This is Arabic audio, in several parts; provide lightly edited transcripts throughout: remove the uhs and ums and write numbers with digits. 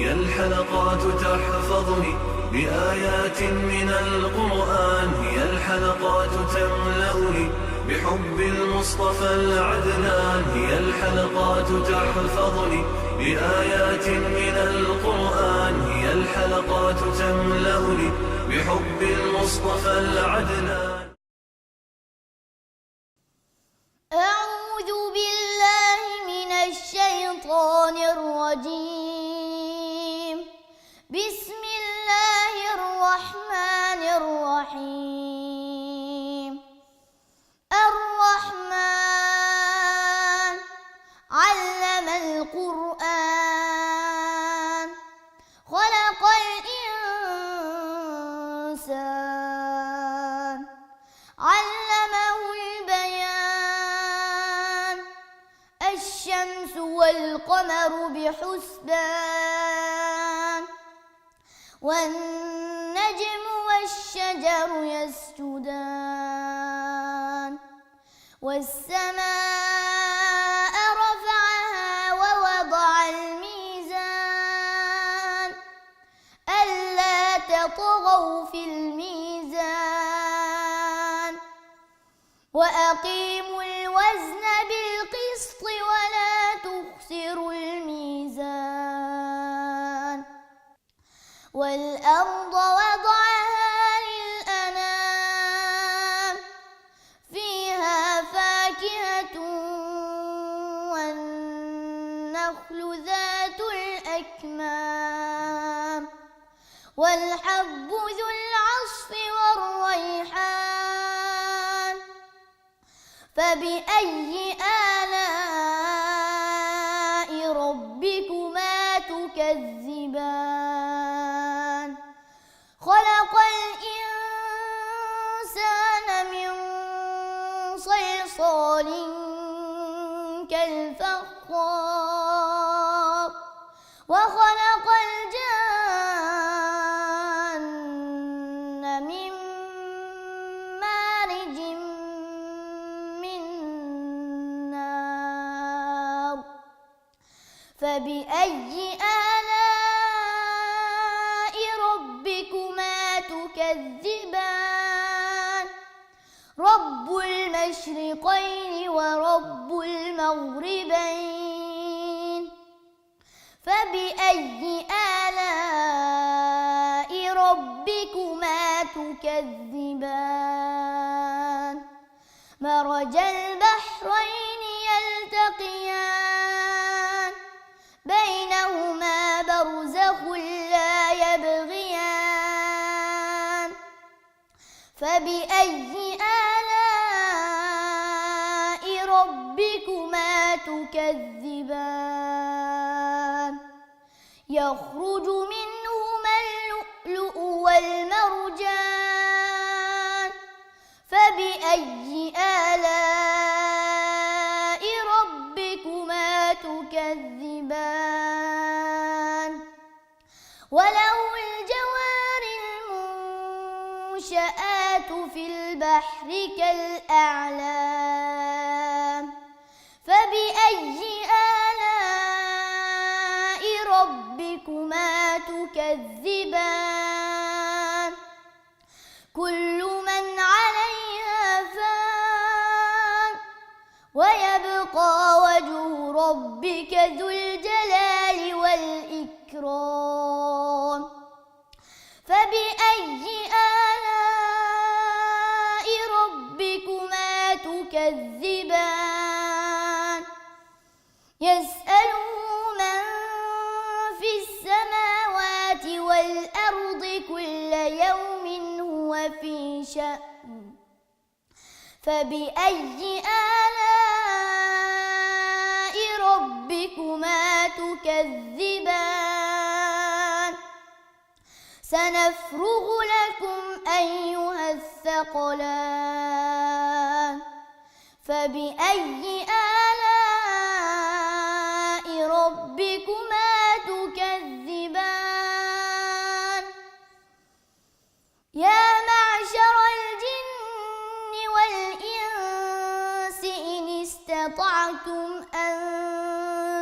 هي الحلقات تحفظني بآيات من القرآن، هي الحلقات تملأني بحب المصطفى العدنان، هي الحلقات تحفظني بآيات من القرآن، هي الحلقات تملأني بحب المصطفى العدنان. أعوذ بالله من الشيطان الرجيم. بسم الله الرحمن الرحيم. الرحمن علم القرآن، خلق الإنسان، علمه البيان. الشمس والقمر بحسبان، والنجم والشجر يسجدان. والسماء رفعها ووضع الميزان، ألا تطغوا في الميزان. وأقيموا الوزن بالقسط ولا تخسروا الميزان. والأرض وضعها للأنام، فيها فاكهة والنخل ذات الأكمام، والحب ذو العصف والريحان. فبأي آلاء ربكما تكذبان؟ خلق الإنسان من صلصال كالفخار، وخلق الجن من مارج من نار. فبأي آلاء ربكما تكذبان؟ رب المشرقين ورب المغربين. فبأي آلاء ربكما تكذبان؟ مرج البحرين يلتقيان، بينهما برزخ لا يبغيان. فبأي آلاء ربكما تكذبان؟ يخرج منهما اللؤلؤ والمرجان. فبأي آلاء ربكما تكذبان؟ وله الجوار المنشآت في البحر كالأعلام. فبأي آلاء ربكما تكذبان؟ كل من عليها فان، ويبقى وجه ربك ذو الجلال والإكرام. فبأي آلاء ربكما تكذبان؟ يسأله من في السماوات والأرض كل يوم هو في شأن. فبأي آلاء ربكما تكذبان؟ سنفرغ لكم أيها الثقلان. فبأي آلاء ربكما تكذبان؟ يا معشر الجن والإنس إن استطعتم أن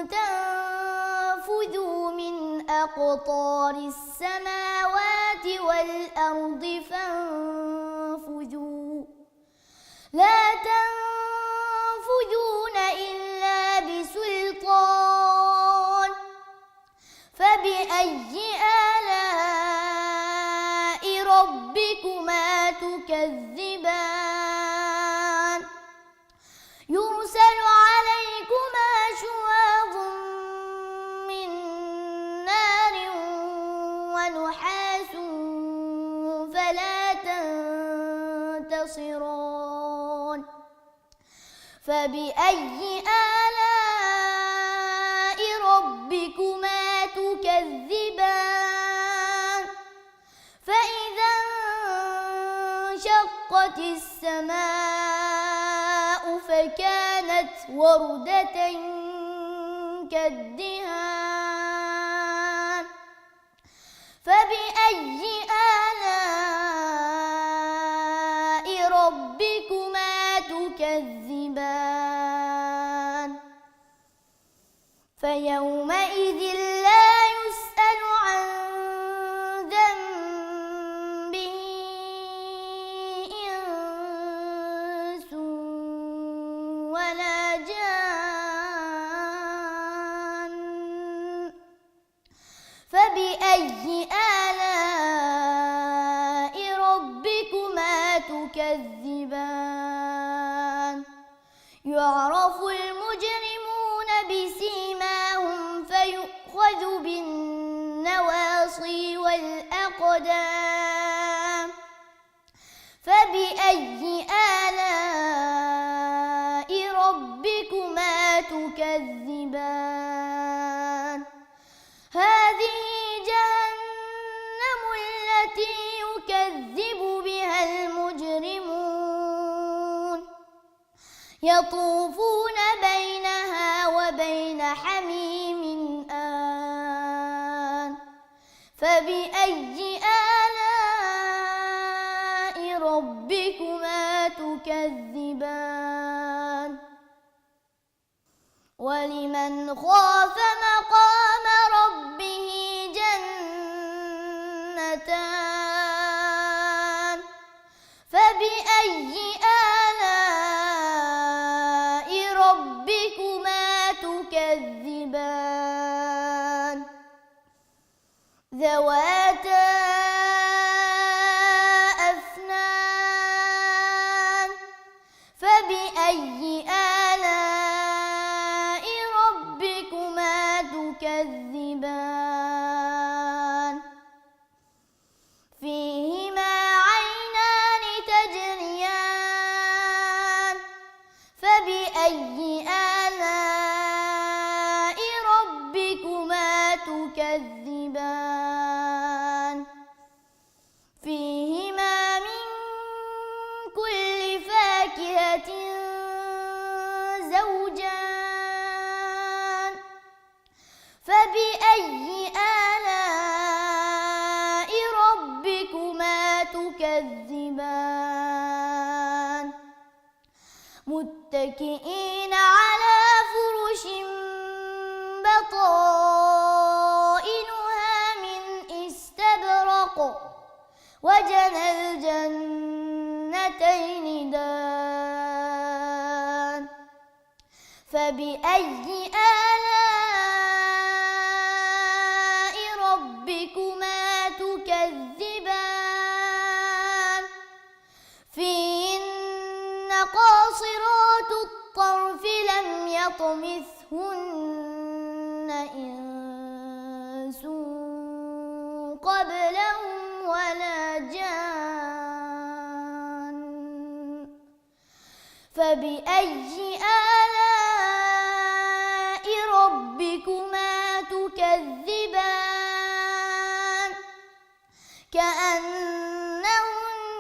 تنفذوا من أقطار السماوات والأرض فانفذوا لا تنفذون إلا بسلطان فبأي آلاء ربكما تكذبان يرسل عليكما شواظ من نار ونحاس فلا تنتصران فبأي آلاء ربكما تكذبان فإذا انشقت السماء فكانت وردة كالدهان فبأي آلاء ربكما تكذبان فيومئذ لا يسأل عن ذنبه إنس ولا جان فبأي آلاء ربكما تكذبان يعرف المجرمون بسيماهم فيؤخذ بالنواصي والأقدام فبأي آلاء ربكما تكذبان هذه جهنم التي يكذب بها المجرمون يطوفون بينها وبين حميم آن فبأي آلاء ربكما تكذبان ولمن خاف مقام ربه جنتان فبأي آلاء ربكما تكذبان ذواتا أفنان فبأي آلاء ربكما تكذبان فيهما عينان تجريان فبأي آلاء ربكما تكذبان فيهما من كل فاكهة زوجان فبأي آلاء ربكما تكذبان متكئين على فرش بطائنها من استبرق وجنى الجنتين دان فبأي آلاء ربكما تكذبان فيهن قاصرات الطرف لم يطمثهن إنس قبلهم ولا جان فبأي آلاء ربكما تكذبان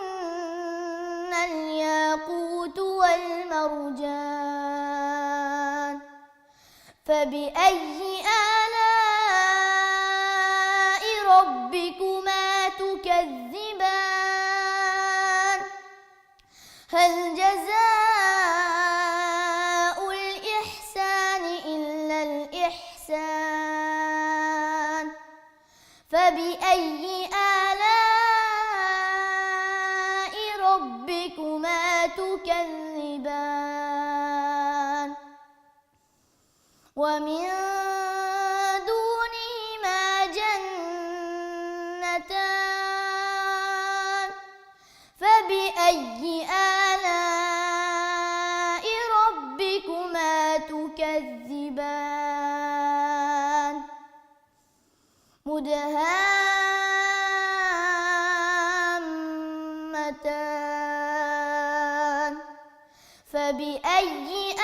كأنهن الياقوت والمرجان فبأي آلاء ربكما تكذبان هل جزاء الإحسان إلا الإحسان فبأي آلاء ربكما تكذبان ومن دونهما جنتان فبأي آلاء ربكما تكذبان مدهامتان فبأي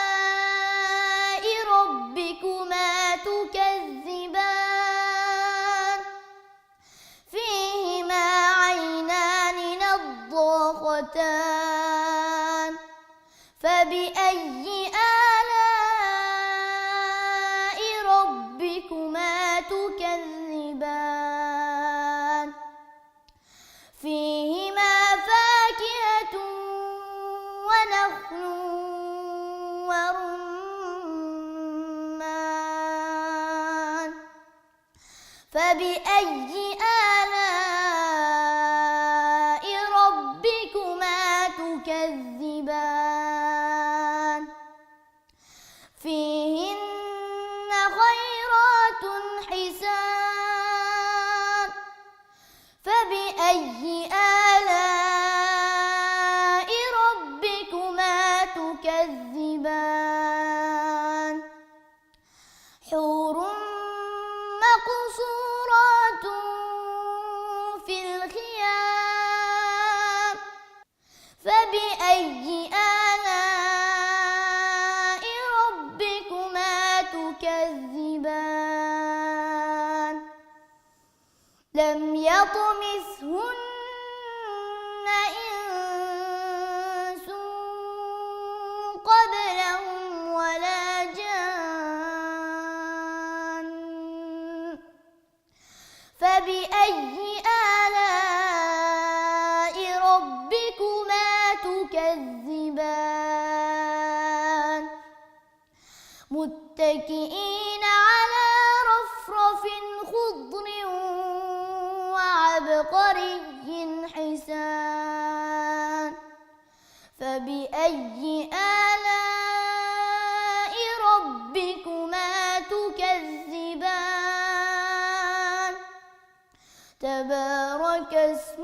آلاء ربكما تكذبان فيهما عينان نضاختان فبأي آلاء ربكما تكذبان فيهما فاكهة ونخل ورمان فبأي آلاء ربكما تكذبان فيهن خيرات حسان فبأي آلاء ربكما تكذبان حور مقصورات في الخيام فبأي آلاء ربكما تكذبان لم يطمثهن إنس قبلهم ولا جان فبأي آلاء ربكما تكذبان متكئين على رفرف خضر وعبقري حسان فبأي آلاء ربكما تكذبان تبارك اسم